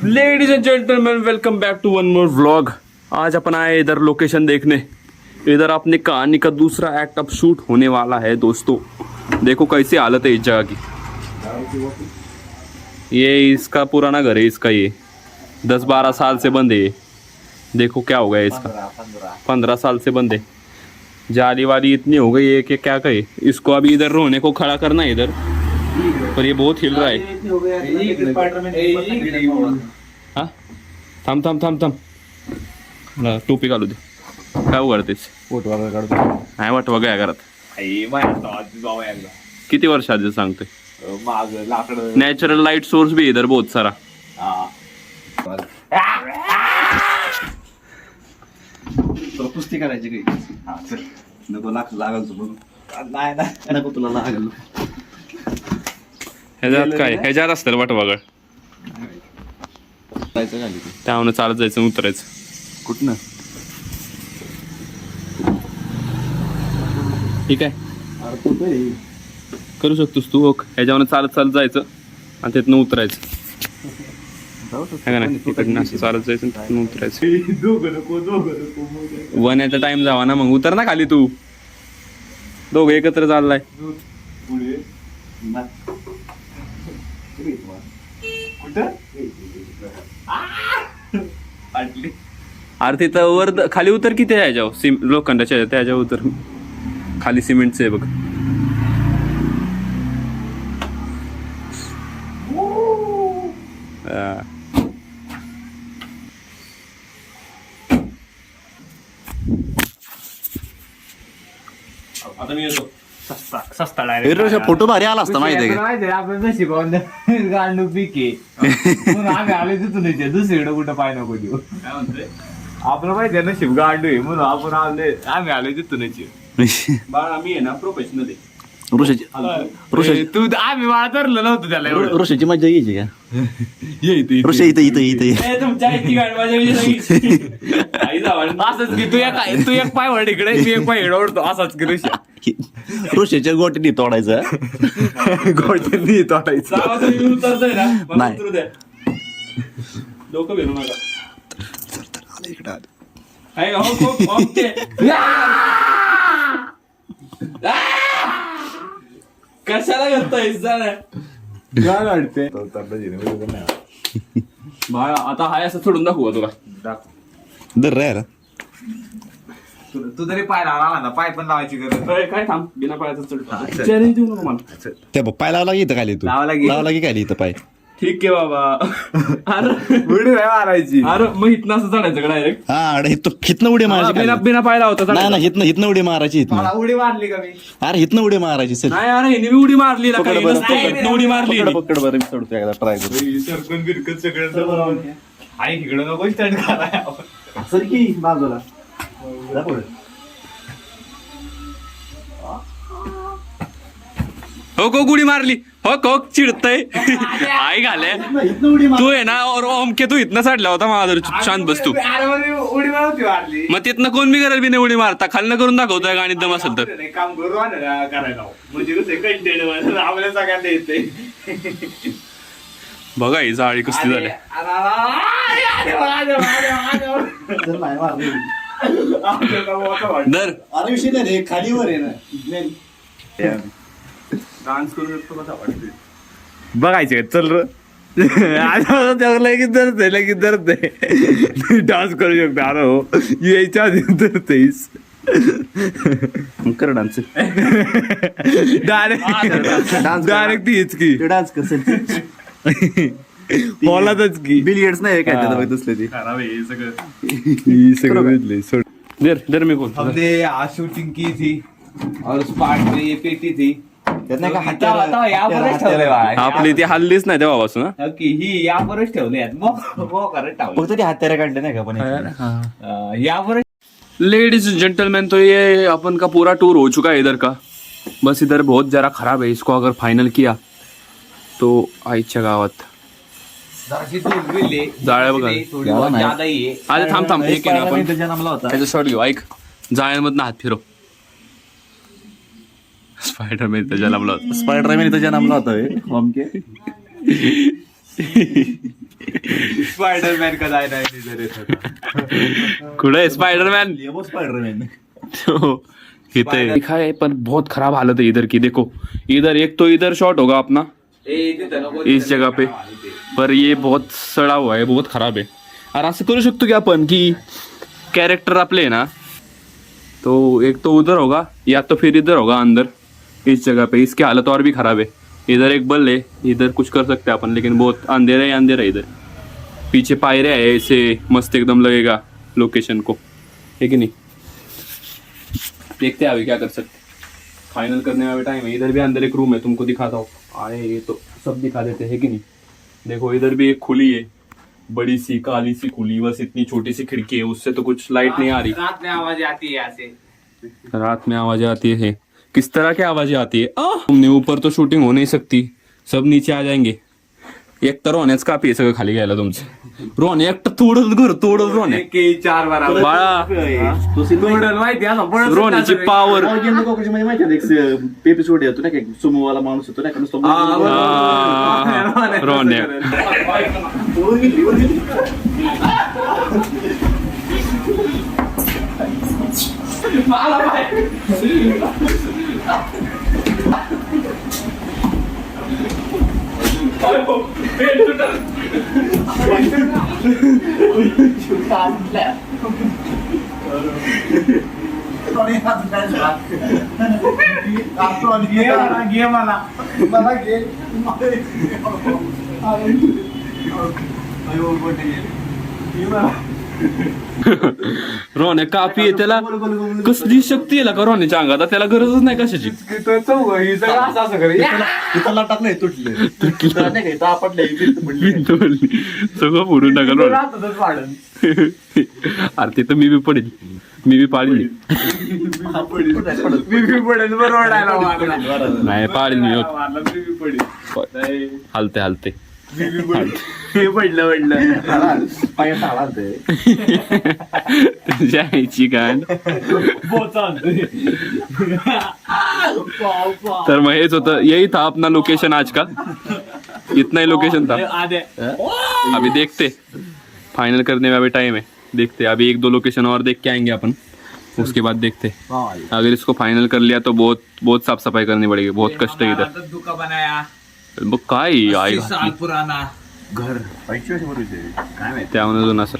Ladies and gentleman welcome back to one more vlog. आज अपन आए इधर लोकेशन देखने। इधर अपनी कहानी का दूसरा एक्ट अब शूट होने वाला है दोस्तों। देखो कैसी हालत है इस जगह की। ये इसका पुराना घर है, इसका ये 10-12 साल से बंद है ये। देखो क्या हो गया इसका, 15 साल से बंद है। जाली वाली इतनी हो गई है कि क्या कहे। इसको अभी इधर रोने को खड़ा करना है इधर, पर ये बहुत हिल रहा है। हाँ थांब थांब थांब थांब, टोपी घालू दे। काय उघडतेस? नाही वाट वगैरे घरात किती वर्ष आधी सांगतोय। नॅचरल लाईट सोर्स भी इधर बहुत सारा। पुस्ती करायची काही नको लागल नको तुला लागल। ह्याच्यात काय, ह्याच्यात असतं वाट वगळ त्यामुळे चालत जायचं उतरायचं कुठनं। ठीक आहे करू शकतोस तू। हो ह्याच्यावर चालत चालत जायचं आणि तिथनं उतरायचं नाही, तिकडनं असं चालत जायचं तिथनं उतरायचं। वन ॲट अ टाइम जावा ना, मग उतर ना खाली तू। दोघं एकत्र चाललाय। अरे तिथं वर खाली उतर किती आहे ह्याच्यावर, लोखंडाच्या त्याच्यावर उतर। खाली सिमेंटचं आहे बघ। आता मी येतो। सस्ता फोटो भारी आला असता माहिती आहे का। आपलं नशिबान गांडू पिके म्हणून आम्ही आलो तिथून दुसरीकडे कुठं पाय नको देऊ। काय म्हणतोय? आपलं माहिती आहे नशीब गांडू आहे म्हणून आपण आम्ही आलो तिथून। बाळा मी आहे ना प्रोफेशनल आहे। ऋषाची तू आम्ही मला धरलं नव्हतं त्याला एवढं। ऋषाची मजा घ्यायची का। ऋषा इथं तुमच्या आईची गाडी माझ्या आई जावा असंच की तू एक पाय वळ इकडे मी एक पाय ओढतो असाच की ऋषा ऋषाच्या गोटीने तोडायचं गोष्टी तोडायचं उतरतोय ना मला नाही. उतरू द्या, डोकं भेटू नका। आहे का? हो, हो, ओके. कशाला करतोय काय वाटते बाळा आता हाय असं सोडून दाखवू का तुला? दर रे यार तू तरी पाय लावला ना, पाय पण लावायची गरज अरे, काय थांब बिना पायाचं चढ चॅलेंज देऊ नको मला। त्या पाय लावला की इथं खाली तू लावला की खाली इथं पाय। ठीक आहे बाबा। अरे उडी नाही मारायची। अरे मग इथनं असं चढायचं का डायरेक्ट? हा हिथनं उडी मारायची बिना खाली. बिना पायला होता नाही ना हिथनं उडी मारायची मला इथनं। उडी मारली का मी? अरे हिथनं उडी मारायची सर। नाही अरे हिने उडी मारली ना, काही नसतं इथनं उडी मारली हिने. पकड बरं मी सोडतो एकदा ट्राय करू। सरकून बिरकून सगळं आई इकडं नको स्टंट कराय। सर की बाजूला हो को उडी मारली हो को चिडतय आई घाले तू आहे ना। और ओमके तू इथनं चढला होता माझा, शांत बस तू। अरे मला उडी मारती मारली। मग तिथनं कोण बी करेल बी नाही उडी मारता, खालनं करून दाखवतोय गाणीत दम असेल तर। नाही, काम करू ना करायला म्हणजे कसं कंटेंट आपल्या सगळ्यांना येते। बघा ही जाळी कसली झाली। दर अरे विषय नाही रे खालीवर आहे ना। डान्स करू शकतो कसा वाटतोय? बघायचे चल लगेच धरते लगेच धरते डान्स करू शकतो। अरे हो यायच्या आधी धरतेस कर डान्स डायरेक्ट तीच की डान्स कसं हॉलातच की बिलियर्ड्स नाही काय त्याला बघत असले ती खराब आहे हे सगळं। ही सगळं भेटले सोड। दर दर मी कोण हमने आज शूटिंग की थी और उस पार्ट में ये पेटी थी। त्यात नाही का यावरच ठेवलंय बाळा। आपली ती हल्लीच नाही तेव्हापासून ना। की ही यावरच ठेवले करत टावले फक्त ती हत्यारे काढले नाही का पण यावरच। लेडीज जेंटलमैन तो ये अपन का पूरा टूर हो चुका है इधर का। बस इधर बहुत जरा खराब है, इसको अगर फाइनल किया तो आईच्या गावात जाळ्या बघा। अरे थांब थांब हे केलं आपण जन्मला होता त्याचं शॉर्ट घेऊ। ऐक जाळ्यांमधनं हात फिरव। स्पायडरमॅन त्याच्या लाभला होता। स्पायडरमॅन इथं जन्मला होता ओमके। स्पाइडरमैन का जायना है इधर है कुठे स्पाइडरमैन ये वो स्पाइडरमैन इथे लिखा है पर बहुत खराब हालत है इधर की। देखो इधर एक तो इधर शॉट होगा अपना इस जगह पे, पर ये बहुत सड़ा हुआ है, बहुत खराब है। और असं करू शकतो की आपण की कैरेक्टर आपले ना तो एक तो उधर होगा या तो फिर इधर होगा अंदर इस जगह पे। इसकी हालत और भी खराब है। इधर एक बल है, इधर कुछ कर सकते हैं अपन, लेकिन बहुत अंधेरा ही अंधेरा है इधर। पीछे पायरे है, ऐसे मस्त एकदम लगेगा लोकेशन को, है कि नहीं। देखते हैं अभी क्या कर सकते, फाइनल करने वाले टाइम है। इधर भी अंदर एक रूम है, तुमको दिखाता हूँ। आए ये तो सब दिखा देते हैं कि नहीं। देखो इधर भी एक खुली है, बड़ी सी काली सी खुली, बस इतनी छोटी सी खिड़की है, उससे तो कुछ लाइट नहीं आ रही। रात में आवाज आती है यहाँ से। रात में आवाजें आती है, किस तरह की आवाजें आती है? तुमने ऊपर तो शूटिंग हो नहीं सकती, सब नीचे आ जाएंगे। एक तर रोहण्याच का पे सगळं खाली घ्यायला तुमचं। रोहणे एकटं तोडत घर तोडत रोहणे एक 4 बार बाळा तोडल माहिती आहे असं पळत रोहण्याची पावर मध्ये माहिती आहे एक एपिसोड येतो ना की सुमोवाला माणूस येतो ना नुसतं रोहण्या घे मला घे रोहण्या कापी आहे, त्याला कसली शक्ती आहे का रोहण्याच्या अंगात? त्याला गरजच नाही कशाची। तिथला टाकलंय तुटले नाही का आपटले सगळं फोडून टाकलं रोहण्या। अरे ते तर मी बी पडेल, मी बी पाळील नाही, पाळील मी हालते हालते पडलं पायात आला ते जायची गाण। तर मग हेच होतं, यही था अपना लोकेशन आज का, इतना ही लोकेशन था। अभी देखते, फाइनल करने में अभी टाइम है, देखते अभी 1-2 लोकेशन और देख के आएंगे अपन, उसके बाद देखते। अगर इसको फाइनल कर लिया तो बहुत बहुत साफ सफाई करनी पड़ेगी, बहुत कष्ट है इधर। दुका बनाया काय 30 साल पुराना घर 85 वर्षाचे काय माहिती त्यामुळे जुना सर